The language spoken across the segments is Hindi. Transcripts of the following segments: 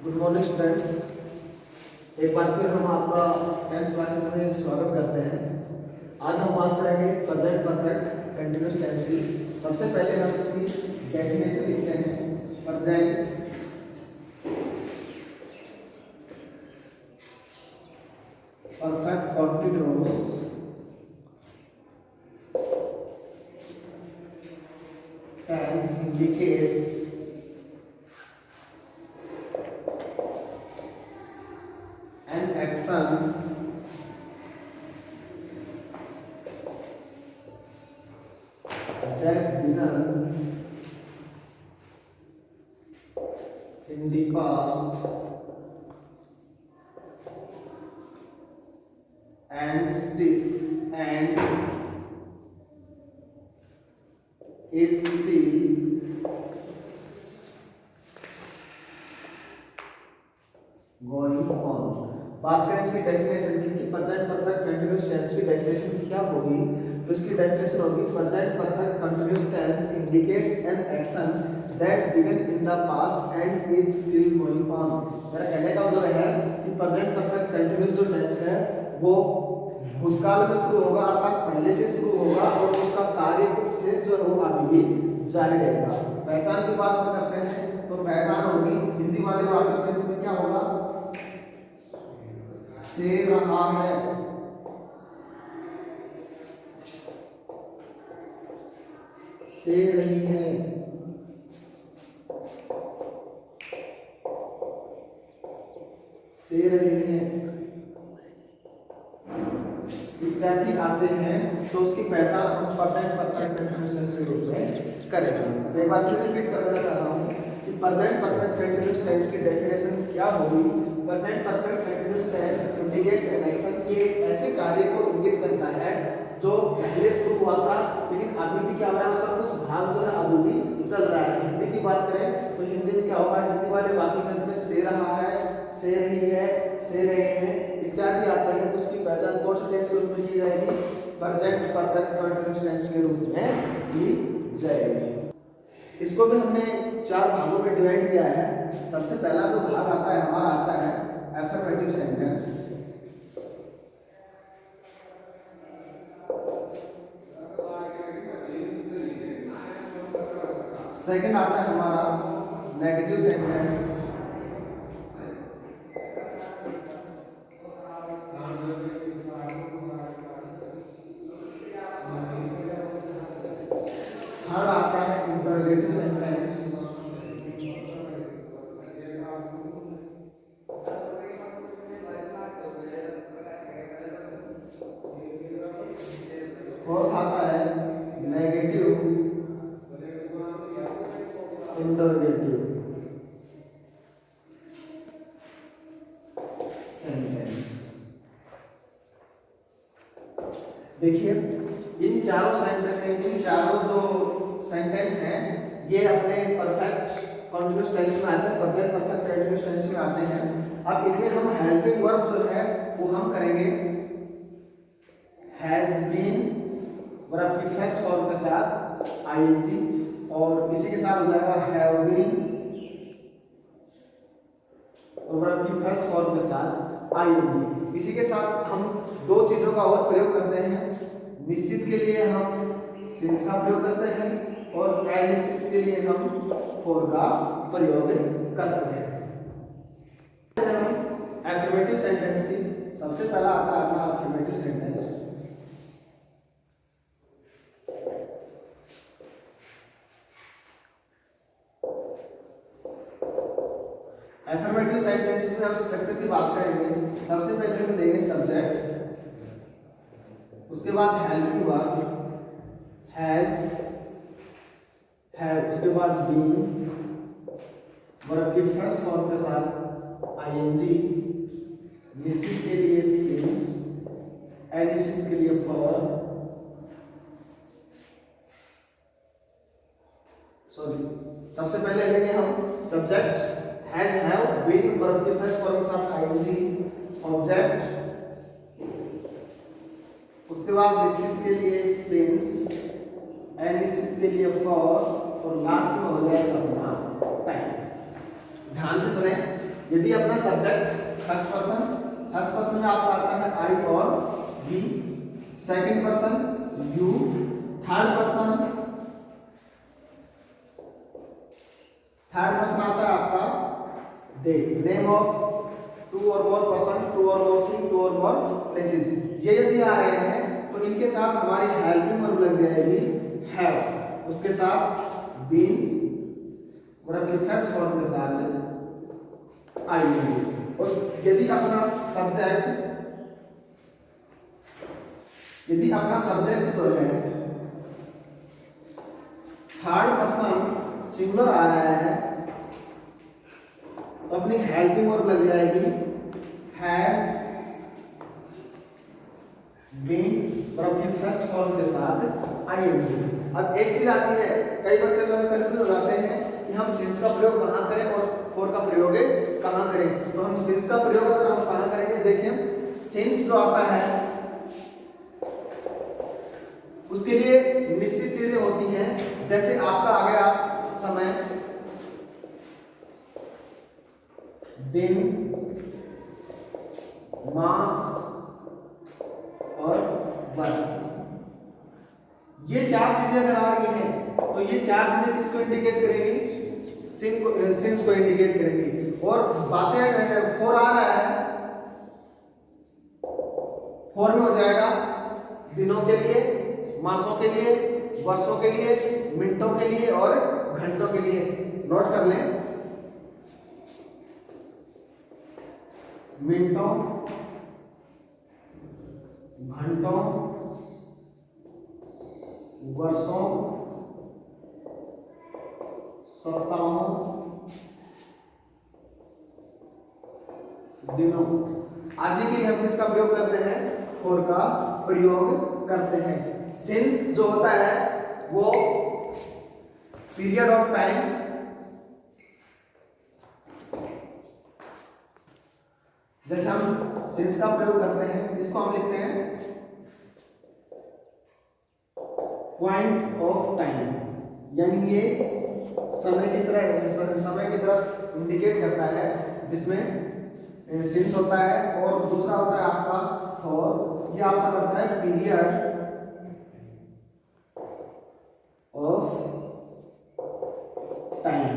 Good morning students. एक बार फिर हम आपका 10th क्लासेस में स्वागत करते हैं। आज हम बात करेंगे प्रेजेंट परफेक्ट कंटिन्यूअस टेंस की। सबसे पहले हम इसकी डेफिनेशन लिखते हैं। Present perfect continuous tense indicates an action that began in the past and is still going on। बात करें इसकी डेफिनेशन की कि प्रेजेंट परफेक्ट कंटीन्यूअस टेंस की डेफिनेशन क्या होगी, तो इसकी डेफिनेशन होगी present perfect continuous tense indicates an action that began in the past and is still going on. मेरा कहने का मतलब है कि प्रेजेंट परफेक्ट कंटीन्यूअस जो टेंस है वो भूतकाल में शुरू होगा, अर्थात पहले से शुरू होगा और उसका कार्य कुछ शेष जो है वो अभी भी जारी रहेगा। पहचान की बात हम करते हैं तो पहचान होगी हिंदी वाले वाक्य के अंत में क्या होगा, से रहा है, से रही है, से रही है इत्यादि आते हैं तो उसकी पहचान हम प्रेजेंट परफेक्ट कंटीन्यूअस टेंस के रूप में करेंगे। एक बार फिर रिपीट कर देना चाह रहा हूँ कि प्रेजेंट परफेक्ट कंटीन्यूअस टेंस की डेफिनेशन क्या होगी। Present perfect continuous tense indicates an action के ऐसे कार्य को इंगित करता है जो पहले शुरू हुआ था लेकिन अभी भी क्या हो रहा है, उसका कुछ भाग जो है अभी भी चल रहा है। हिंदी की बात करें तो हिंदी में क्या होगा, हिंदी वाले वाक्य के अंत में से रहा है, से रही है, से रहे हैं इत्यादि आते हैं तो उसकी पहचान कौन से टेंस के रूप में की जाएगी, प्रेजेंट परफेक्ट कंटीन्यूअस टेंस के रूप में की जाएगी। इसको भी हमने 4 भागों में डिवाइड किया है। सबसे पहला जो भाग आता है हमारा आता है अफर्मेटिव सेंटेंस। सेकंड आता है हमारा नेगेटिव सेंटेंस। थर्ड आता है इंटरोगेटिव सेंटेंस। फोर्थ आता है नेगेटिव इंटरोगेटिव सेंटेंस। देखिए इन चारों सेंटेंस में, इन चारों जो सेंटेंस हैं ये अपने परफेक्ट कंटीन्यूअस टेंस में आते हैं, प्रेजेंट परफेक्ट कंटीन्यूअस टेंस में आते हैं। अब इनमें हम हेल्पिंग वर्ब जो है वो हम करेंगे हैज बीन वर्ब की फर्स्ट फॉर्म के साथ आईएनजी और इसी के साथ हो जाएगा हैव बीन और वर्ब की फर्स्ट फॉर्म के साथ आईएनजी। इसी के साथ हम दो चीजों का और प्रयोग करते हैं। निश्चित के लिए हम सिंस का प्रयोग करते हैं और अनिश्चित के लिए हम फॉर का प्रयोग करते हैं। अफर्मेटिव सेंटेंस की सबसे पहला आता है अपना अफर्मेटिव सेंटेंस। अफर्मेटिव सेंटेंसेस में हम स्ट्रक्चर की बात करेंगे। सबसे पहले हम देंगे सब्जेक्ट, उसके बाद हेल्पिंग वर्ब हैज, हैव, उसके बाद बीन वर्ब की फर्स्ट फॉर्म के साथ आईएनजी, निश्चित के लिए सिंस, अनिश्चित के लिए फॉर, सॉरी सबसे पहले लेंगे हम subject has, have, been verb के फर्स्ट फॉर्म के साथ आईएनजी, ऑब्जेक्ट, उसके बाद निश्चित के लिए सिंस, अनिश्चित के लिए फॉर और लास्ट में हो जाएगा अपना टाइम। ध्यान से सुने, यदि अपना सब्जेक्ट फर्स्ट पर्सन में आपका आता है आई और we, second person you, third person आता है आपका दे, नेम ऑफ टू और मोर पर्सन, टू और मोर थिंग, टू और मोर प्लेसेस। ये यदि आ रहे हैं तो इनके साथ हमारी हेल्पिंग वर्ब लग जाएगी हैव, उसके साथ बीन वर्ब के फर्स्ट फॉर्म के साथ आईएनजी। और यदि अपना सब्जेक्ट जो है थर्ड पर्सन सिंगुलर आ रहा है तो अपनी हेल्पिंग वर्ब लग जाएगी हैज बीन और अपनी फर्स्ट फॉर्म के साथ आईएनजी। अब एक चीज आती है, कई बच्चे जो कंफ्यूज हो जाते हैं कि हम सिंस का प्रयोग कहां करें और फॉर का प्रयोग कहां करें। तो हम सिंस का प्रयोग अगर हम कहां करेंगे, देखिए सिंस जो आता है उसके लिए निश्चित चीजें होती हैं, जैसे आपका आ गया समय, दिन, मास और वर्ष। ये चार चीजें अगर आ रही हैं तो ये चार चीजें किसको इंडिकेट करेंगी, सिंस को इंडिकेट करेंगी। और बातें फोर आ रहा है, फोर में हो जाएगा दिनों के लिए, मासों के लिए, वर्षों के लिए, मिनटों के लिए और घंटों के लिए। नोट कर लें, मिनटों, घंटों, वर्षों, सप्ताहों, दिनों आदि के लिए हम इसका प्रयोग करते हैं, फोर का प्रयोग करते हैं। सिंस जो होता है वो पीरियड ऑफ टाइम, जैसे हम सिंस का प्रयोग करते हैं, इसको हम लिखते हैं पॉइंट ऑफ टाइम, यानी ये समय की तरफ इंडिकेट करता है, जिसमें सिंस होता है। और दूसरा होता है आपका फॉर, ये आपका करता है पीरियड ऑफ टाइम।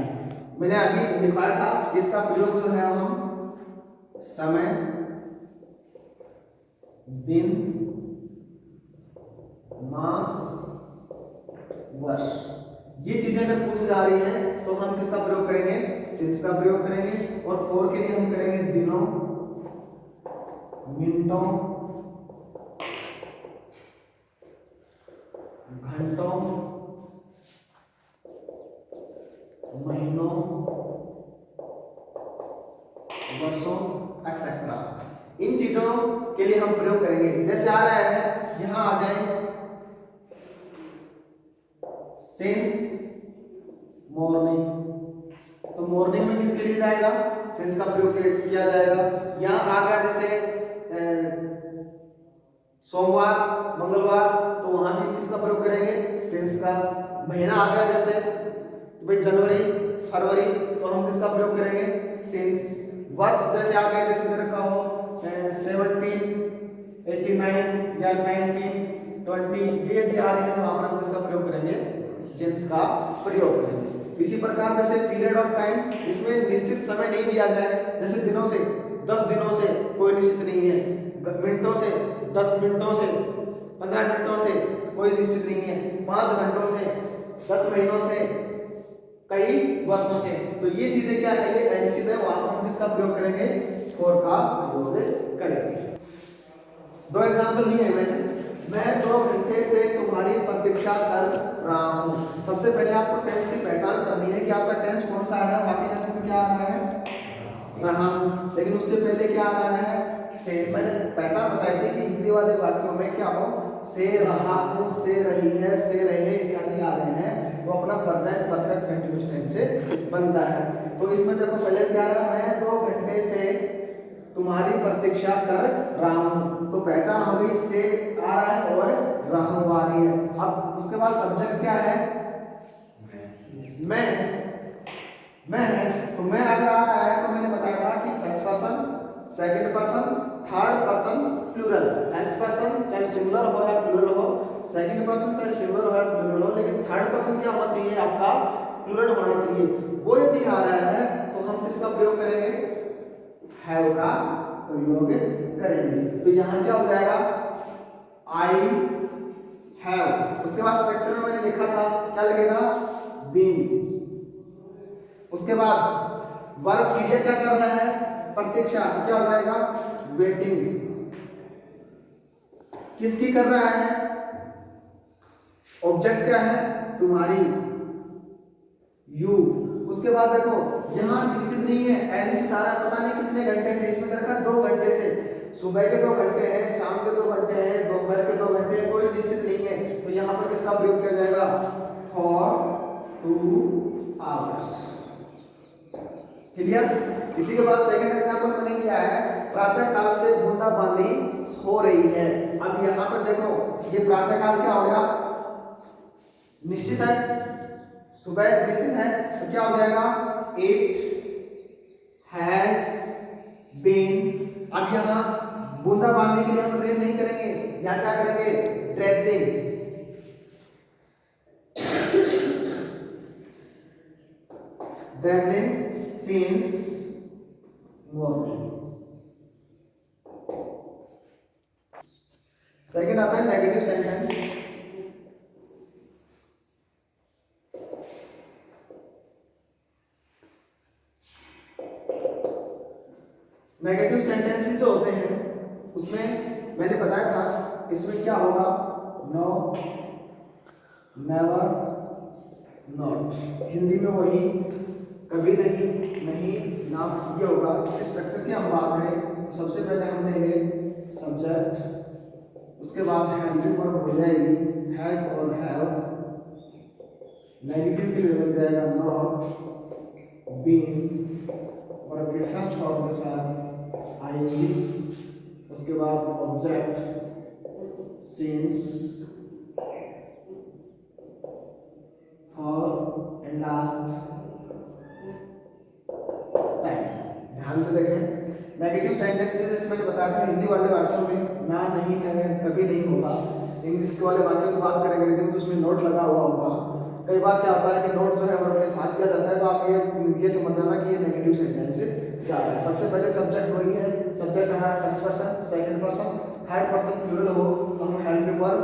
मैंने अभी दिखाया था, इसका प्रयोग जो है हम समय, दिन, मास, वर्ष, ये चीजें अगर पूछ जा रही हैं तो हम किसका प्रयोग करेंगे, सिंस का प्रयोग करेंगे। और फोर के लिए हम करेंगे दिनों, मिनटों, घंटों, महीनों, वर्षों एक्सेट्रा। इन चीजों के लिए हम प्रयोग करेंगे। जैसे आ रहा है, यहां आ जाए सिंस मॉर्निंग, तो मॉर्निंग में किसके लिए जाएगा, सिंस का प्रयोग किया जाएगा। यहां आ गया जैसे सोमवार, मंगलवार, तो वहां भी किसका प्रयोग करेंगे, सिंस का। महीना आ गया जैसे भाई जनवरी, फरवरी, तो हम किसका प्रयोग करेंगे, सिंस। वर्ष जैसे आ गए, जैसे इधर का हो 17, 89 या 19, 20, ये भी आ रही है, तो वहां पर हम किसका प्रयोग करेंगे, सिंस का प्रयोग करेंगे। इसी प्रकार जैसे पीरियड ऑफ टाइम, इसमें निश्चित समय नहीं दिया जाए, जैसे दिनों से 10 दिनों से कोई निश्चित नहीं है, मिनटों से 10 मिनटों से, 15 मिनटों से कोई निश्चित नहीं है, 5 घंटों से, 10 महीनों से, कई वर्षों से। तो ये चीजें क्या है, ये अनिश्चित है, वहां हम किसका प्रयोग करेंगे, फॉर का प्रयोग करेंगे। दो एग्जांपल दिए मैंने, मैं 2 घंटे से तुम्हारी प्रतीक्षा कर रहा हूं। सबसे पहले आपको टेंस की पहचान करनी है कि आपका टेंस कौन सा है। बाकी में क्या आ रहा है, रहा हूं, लेकिन उससे पहले क्या आ रहा है, से। मैंने पहचान बताई थी कि हिंदी वाले वाक्यों में क्या हो, से रहा हूं, से रही है, से रहे इत्यादि आ रहे हैं, तो अपना प्रेजेंट परफेक्ट कंटीन्यूअस टेंस से बनता है। तो इसमें देखो पहले क्या रहा, मैं 2 घंटे से तुम्हारी प्रतीक्षा कर रहा हूं, तो पहचान हो गई, से आ रहा है और रहा हूं आ रही है। अब उसके बाद सब्जेक्ट क्या है, मैं है, तो मैं अगर आ रहा है तो मैंने बताया था कि सिंगुलर हो या प्लूरल हो, सेकंड पर्सन चाहे सिंगुलर हो या प्लूरल हो, लेकिन थर्ड पर्सन क्या होना चाहिए आपका, प्लूरल होना चाहिए। वो यदि आ रहा है तो हम किसका प्रयोग करेंगे, हैव का प्रयोग करेंगे। तो यहाँ क्या हो जाएगा, आई हैव, उसके बाद स्ट्रक्चर में मैंने लिखा था क्या लगेगा, बीन। उसके बाद वर्ब क्रिया क्या कर रहा है, प्रतीक्षा, क्या हो जाएगा, वेटिंग। किसकी कर रहा है, ऑब्जेक्ट क्या है, तुम्हारी, यू। उसके बाद देखो यहाँ निश्चित नहीं है, एलिस तारा पता नहीं कितने घंटे से, इसमें रखा 2 घंटे से, सुबह के 2 घंटे हैं, शाम के 2 घंटे हैं, दोपहर के 2 घंटे हैं, कोई निश्चित नहीं है। तो यहाँ पर किसका प्रयोग किया जाएगा, फॉर 2 आवर्स। क्लियर। इसी के बाद सेकंड एग्जांपल मैंने लिया है, प्रातः काल से बूंदाबांदी हो रही है। अब यहाँ पर देखो ये प्रातः काल क्या हो गया, निश्चित है, सुबह निश्चित है, तो क्या हो जाएगा, इट हैज बीन। अब यहाँ बूंदाबांदी के लिए हम रीड नहीं करेंगे, यहाँ क्या करेंगे, dressing. Dressing since morning। Second आता है नेगेटिव सेंटेंस। नेगेटिव सेंटेंसेस जो होते हैं उसमें मैंने बताया था, इसमें क्या होगा, नो, नेवर, नॉट। हिंदी में वही, कभी नहीं, नहीं, ना, ये होगा। इसके स्ट्रक्चर की हम बात करें, सबसे पहले हम लेंगे सब्जेक्ट, उसके बाद हेल्पिंग वर्ब हो जाएगी हैज और हैव, नेगेटिव के लिए लग जाएगा नॉट, बीन, वर्ब के फर्स्ट फॉर्म के साथ आईएनजी, उसके बाद object since, for and last time. ध्यान से देखें, नेगेटिव सेंटेंसेस मैंने बताया था हिंदी वाले वाक्यों में ना, नहीं, कभी नहीं होगा। इंग्लिश वाले वाक्यों की बात करेंगे लेकिन तो उसमें नोट लगा हुआ होगा। कई बार क्या होता है कि नोट जो है वर्ब के साथ किया जाता है, तो आप ये समझ जाना कि ये नेगेटिव सेंटेंस जा रहा है। सबसे पहले सब्जेक्ट वही है, सब्जेक्ट हमारा first person, second person, third person plural हो तो हम हेल्पिंग वर्ब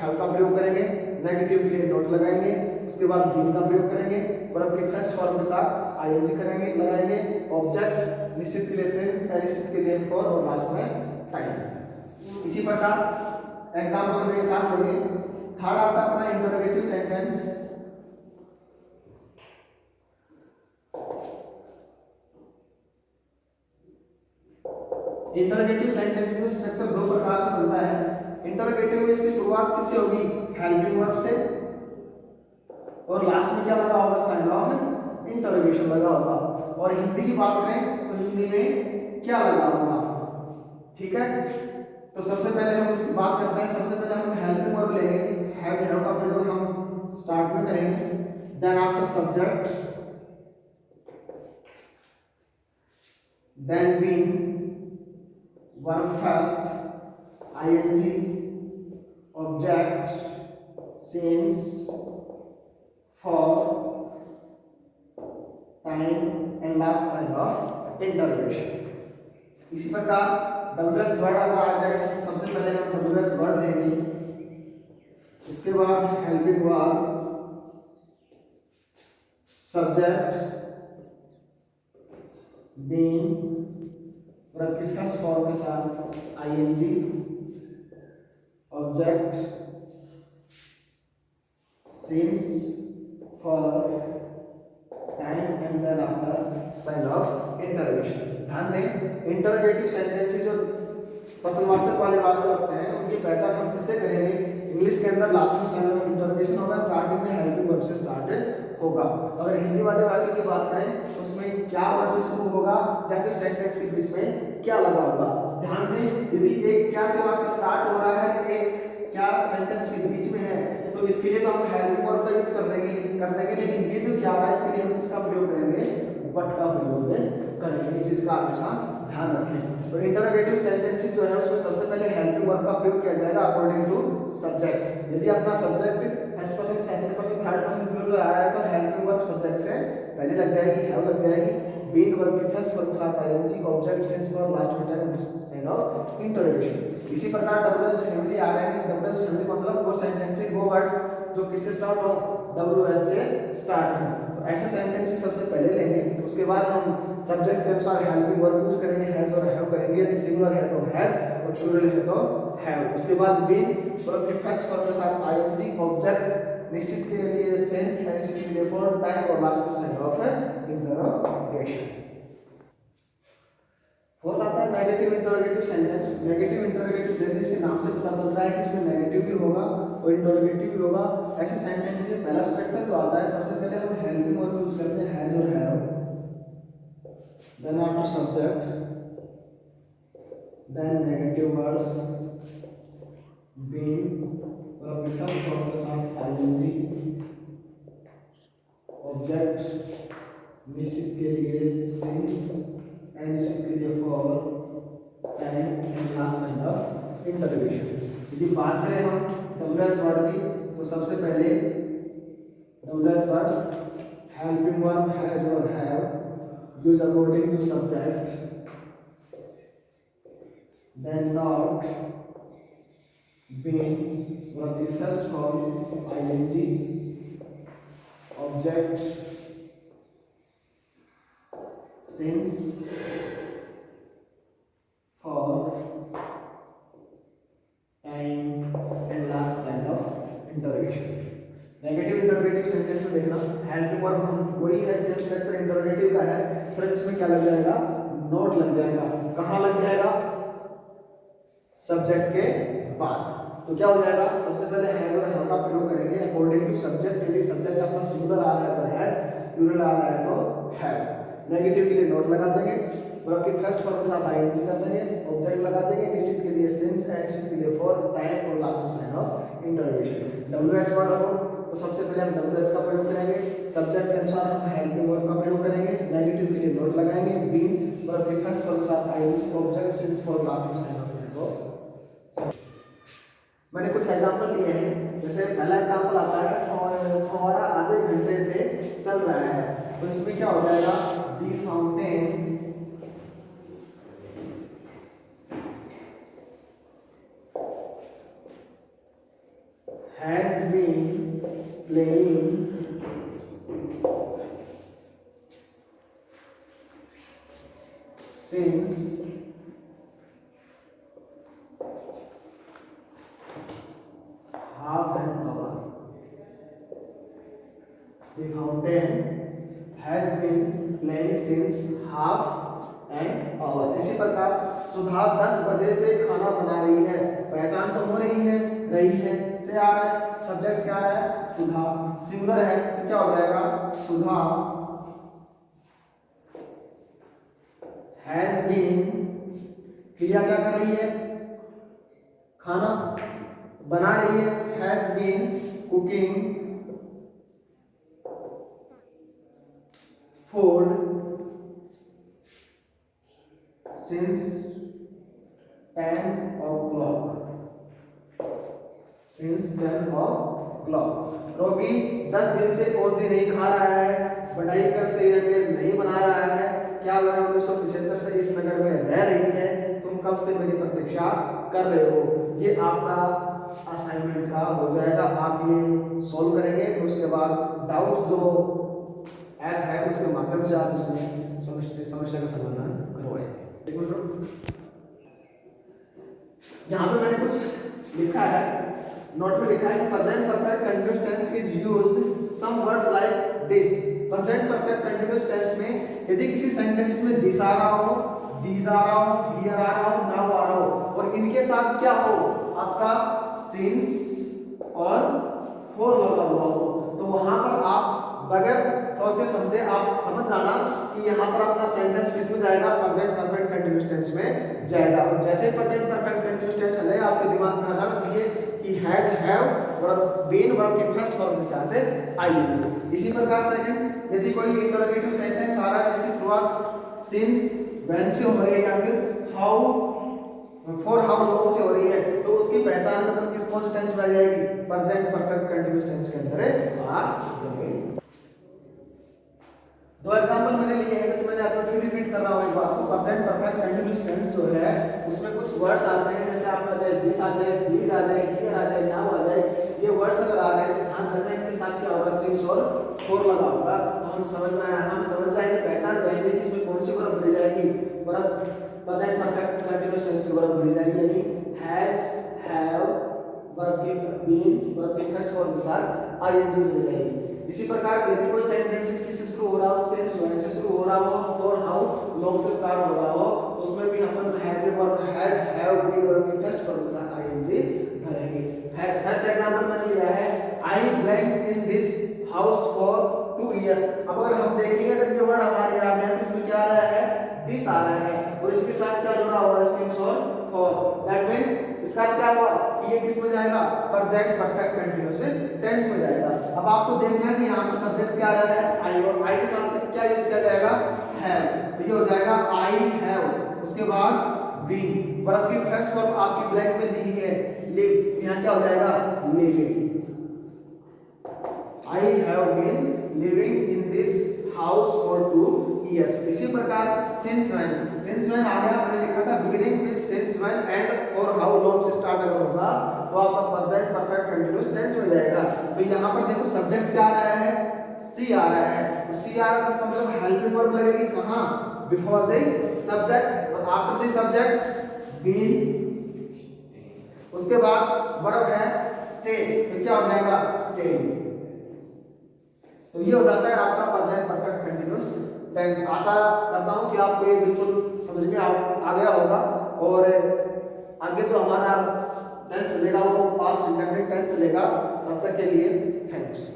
हैव का प्रयोग करेंगे, नेगेटिव के लिए नोट लगाएंगे, उसके बाद बीन का प्रयोग करेंगे, वर्ब के फर्स्ट फॉर्म के साथ आईएनजी करेंगे, लगाएंगे, ऑब्जेक्ट निश्चित के लिए सिंस, अनिश्चित के लिए फॉर और लास्ट में टाइम। इसी प्रकार एग्जांपल हम एक साथ लेंगे। थर्ड आता है अपना इंटरोगेटिव सेंटेंस। इंटरोगेटिव सेंटेंस में स्ट्रक्चर 2 प्रकार से बनता है। इंटरोगेटिव में इसकी शुरुआत किससे होगी, हेल्पिंग वर्ब से, और लास्ट में क्या लगा होगा, साइन ऑफ इंटरोगेशन लगा होगा। और हिंदी की बात करें तो हिंदी में क्या लगा होगा, ठीक है। तो सबसे पहले हम इसकी बात करते हैं। सबसे पहले हम हेल्पिंग वर्ब लेंगे, हैव हैव का प्रयोग हम स्टार्ट में करेंगे, then after subject, then been, verb first ING, object since, for, time and last sign of interrogation. इसी प्रकार WH वर्ड अगर आ जाए, सबसे पहले हम WH वर्ड लेंगे, उसके बाद helping verb, subject, been, verb की फर्स्ट फॉर्म के साथ ING, object since, for, time and then after sign of interrogation. ध्यान दें, इंटरोगेटिव सेंटेंसेस जो प्रश्नवाचक वाले वाक्य होते हैं उनकी पहचान हम किससे करेंगे, इंग्लिश के अंदर लास्ट में साइन ऑफ इंटरोगेशन होगा, स्टार्टिंग में हेल्पिंग वर्ब से स्टार्ट होगा। अगर हिंदी वाले वाक्य की बात करें तो उसमें क्या वर्ड से शुरू होगा या फिर सेंटेंस के बीच में क्या लगा होगा। ध्यान दें, यदि एक क्या से वाक्य स्टार्ट हो रहा है, एक क्या सेंटेंस के बीच में है, तो इसके लिए तो हम हेल्पिंग वर्ब का यूज कर देंगे, लेकिन ये जो क्या आ रहा है इसके लिए हम इसका प्रयोग करेंगे, व्हाट का प्रयोग करेंगे। इस चीज का हमेशा ध्यान रखें। तो इंटरोगेटिव सेंटेंसेस जो है उसमें सबसे पहले हेल्पिंग वर्ब का प्रयोग किया जाएगा अकॉर्डिंग टू सब्जेक्ट। यदि अपना subject first person, second person, third person plural आ रहा है तो हेल्पिंग वर्ब सब्जेक्ट से पहले लग जाएगी, हैव लग जाएगी, बीन वर्ब की फर्स्ट फॉर्म के साथ आईएनजी, ऑब्जेक्ट सिंस और लास्ट में टाइम साइन ऑफ इंटरोगेशन। इसी प्रकार डबल फैमिली आ रहे हैं। डबल फैमिली मतलब वो सेंटेंसेस, वो वर्ड्स जो किससे स्टार्ट हो, डब्ल्यू से स्टार्ट हो। तो ऐसे सेंटेंसेस सबसे पहले लेंगे, उसके बाद हम सब्जेक्ट के अनुसार हेल्पिंग वर्ब यूज करेंगे, हैज और हैव करेंगे। यदि सिंगुलर है तो हैज और प्लूरल है तो हैव। उसके बाद बीन वर्ब की फर्स्ट फॉर्म के साथ आईएनजी, ऑब्जेक्ट निश्चित के लिए सेंस, निश्चित के लिए फॉर, टाइम और लास्ट में साइन ऑफ इंटरोगेशन। फोर्थ आता है negative interrogative sentence. Negative interrogative जैसे इसके नाम से पता चल रहा है कि इसमें नेगेटिव भी होगा और इंटरोगेटिव भी होगा। ऐसे सेंटेंस में पहला स्ट्रक्चर जो आता है, सबसे पहले हम हेल्पिंग वर्ब यूज करते हैं हैज और have, then after subject, then negative words, been और फर्स्ट फॉर्म के साथ आईएनजी, ऑब्जेक्ट निश्चित के लिए सिंस, निश्चित के लिए for, time and last sign of interrogation. यदि बात करें हम डबल वर्ड की तो सबसे पहले double words helping verb has और have use according to subject, then not, been verb की first form ING, object since, for, time and last sign of interrogation। Negative interrogative sentence में देखना हेल्पिंग वर्ब हम वही है, सेम स्ट्रक्चर इंटरोगेटिव का है, सिर्फ इसमें क्या लग जाएगा, नोट लग जाएगा। कहाँ लग जाएगा, सब्जेक्ट के बाद। तो क्या हो जाएगा, सबसे पहले हैज और हैव का प्रयोग करेंगे अकॉर्डिंग टू सब्जेक्ट। यदि सब्जेक्ट अपना सिंगुलर आ रहा है तो हैज, प्लूरल आ रहा है तो हैव। नेगेटिव के लिए नोट लगा देंगे, वर्ब की फर्स्ट फॉर्म के साथ आईएनजी कर देंगे, ऑब्जेक्ट लगा देंगे, निश्चित के लिए सिंस, निश्चित के लिए फॉर, टाइम और लास्ट में sign of interrogation. WH word हो तो सबसे पहले हम डब्ल्यूएच का प्रयोग करेंगे, सब्जेक्ट के अनुसार हम हेल्पिंग वर्ब का प्रयोग करेंगे, नेगेटिव के लिए नोट लगाएंगे, बीन वर्ब की फर्स्ट फॉर्म के साथ ING, object since, for, last में साइन ऑफ इंटरोगेशन। मैंने कुछ एग्जांपल लिए हैं, जैसे पहला एग्जांपल आता है फव्वारा आधे घंटे से चल रहा है, तो इसमें क्या हो जाएगा, दी fountain has been playing since half an hour. The fountain has been playing since half an hour. इसी प्रकार सुधा 10 बजे से खाना बना रही है, पहचान तो हो रही है, से आ रहा है, सब्जेक्ट क्या आ रहा है, सुधा, सिंगुलर है तो क्या हो जाएगा, सुधा हैज बीन, क्रिया क्या कर रही है, खाना बना रही है, has been cooking food since 10 o'clock। Since 10 o'clock। रोगी 10 दिन से औषधि नहीं खा रहा है, बढ़ाई कर से यह पेज नहीं बना रहा है, क्या वह 1975 से इस नगर में रह रही है, तुम कब से मेरी प्रतीक्षा कर रहे हो। ये आपका असाइनमेंट का हो जाएगा, आप ये सॉल्व करेंगे, उसके बाद डाउट्स जो ऐप है उसके माध्यम से आप इसमें समस्या का समाधान करवाएंगे। यहाँ पे मैंने कुछ लिखा है, नोट में लिखा है कि present perfect continuous tense is used some words like this. Present perfect continuous tense में यदि किसी सेंटेंस में दिस आ रहा हो, दीज आ रहा हो, हियर आ रहा हो, नाउ आ रहा हो और इनके साथ क्या हो, आपका सिंस और फॉर लगा हुआ हो, तो वहां पर आप बगैर सोचे समझे आप समझ जाना कि यहाँ पर अपना सेंटेंस किसमें जाएगा, प्रेजेंट परफेक्ट कंटीन्यूअस टेंस में जाएगा। और जैसे प्रेजेंट परफेक्ट कंटीन्यूअस टेंस चले आपके दिमाग में आ जाना चाहिए कि हैज, हैव और बीन वर्ब के फर्स्ट फॉर्म के साथ आईएनजी। इसी प्रकार सेकंड, यदि कोई इंटरोगेटिव सेंटेंस आ रहा है जिसकी शुरुआत सिंस व्हेन से हो रही है या फिर हाउ फॉर हाउ लॉन्ग से हो रही है, तो उसकी पहचान मतलब किस कौन से टेंस में आ जाएगी, प्रेजेंट परफेक्ट कंटीन्यूअस टेंस के अंदर आ जाएगी। दो एग्जांपल मैंने लिए हैं, जैसे मैंने आपको फिर रिपीट कर रहा हूं एक बार, तो प्रेजेंट परफेक्ट कंटीन्यूअस टेंस जो है उसमें कुछ वर्ड्स आते हैं, जैसे आपका चाहे दिस आ जाए, दीज आ जाए, हियर आ जाए, नाउ आ जाए, ये वर्ड्स अगर आ रहे हैं तो ध्यान रखना इनके साथ क्या होगा, सिंस और फॉर लगा होगा, तो हम समझ जाएंगे, पहचान जाएंगे कि इसमें कौन सी वर्ब भरी जाएगी, verb present perfect continuous tense की वर्ब भरी जाएगी, यानी हैज, हैव, वर्ब के बीन, वर्ब के फर्स्ट फॉर्म के साथ आईएनजी मिल जाएगी। इसी प्रकार यदि कोई सेंटेंस किससे शुरू हो रहा हो, सिंस व्हेन से शुरू हो रहा हो, फॉर हाउ लॉन्ग से स्टार्ट हो रहा हो, उसमें भी हम have verb, has, have, been verb के फर्स्ट फॉर्म के साथ आईएनजी धरेंगे। फर्स्ट एग्जांपल मैंने लिया है, I blank in this house for 2 years. अब अगर हम देखेंगे अगर ये वर्ड हमारे आ गया तो इसमें क्या आ रहा है, दिस आ रहा है, और इसके साथ क्या जुड़ा हुआ है, सिंस और फॉर। दैट मींस इसका क्या हुआ कि ये किस में जाएगा, प्रेजेंट परफेक्ट कंटीन्यूअस टेंस में जाएगा। अब आपको देखना है कि यहाँ पर सब्जेक्ट क्या आ रहा है, आई, और आई के साथ किस क्या यूज किया जाएगा, हैव, तो ये हो जाएगा आई हैव। उसके बाद बीन, वर्ब की फर्स्ट फॉर्म आपकी ब्लैंक में दी है, लिव, यहाँ क्या हो जाएगा, living. I have been living in this house for 2 years. इसी प्रकार सिंस व्हेन आ गया, मैंने लिखा था beginning with since when and और हाउ लॉन्ग से स्टार्ट अगर होगा तो आपका प्रेजेंट परफेक्ट कंटीन्यूअस टेंस हो जाएगा। तो यहाँ पर देखो सब्जेक्ट क्या आ रहा है, सी आ रहा है, तो सी आ रहा है तो इसका मतलब हेल्पिंग वर्ब लगेगी कहाँ, बिफोर द सब्जेक्ट और आफ्टर द सब्जेक्ट बीन। उसके बाद वर्ब है स्टे, तो क्या हो जाएगा, स्टेइंग। तो ये हो जाता है आपका प्रेजेंट परफेक्ट कंटीन्यूअस टेंस। आशा करता हूं कि आपको ये बिल्कुल समझ में आ गया होगा, और आगे जो हमारा टेंस चलेगा वो पास्ट इंडेफिनिट टेंस चलेगा। तब तक के लिए थैंक्स।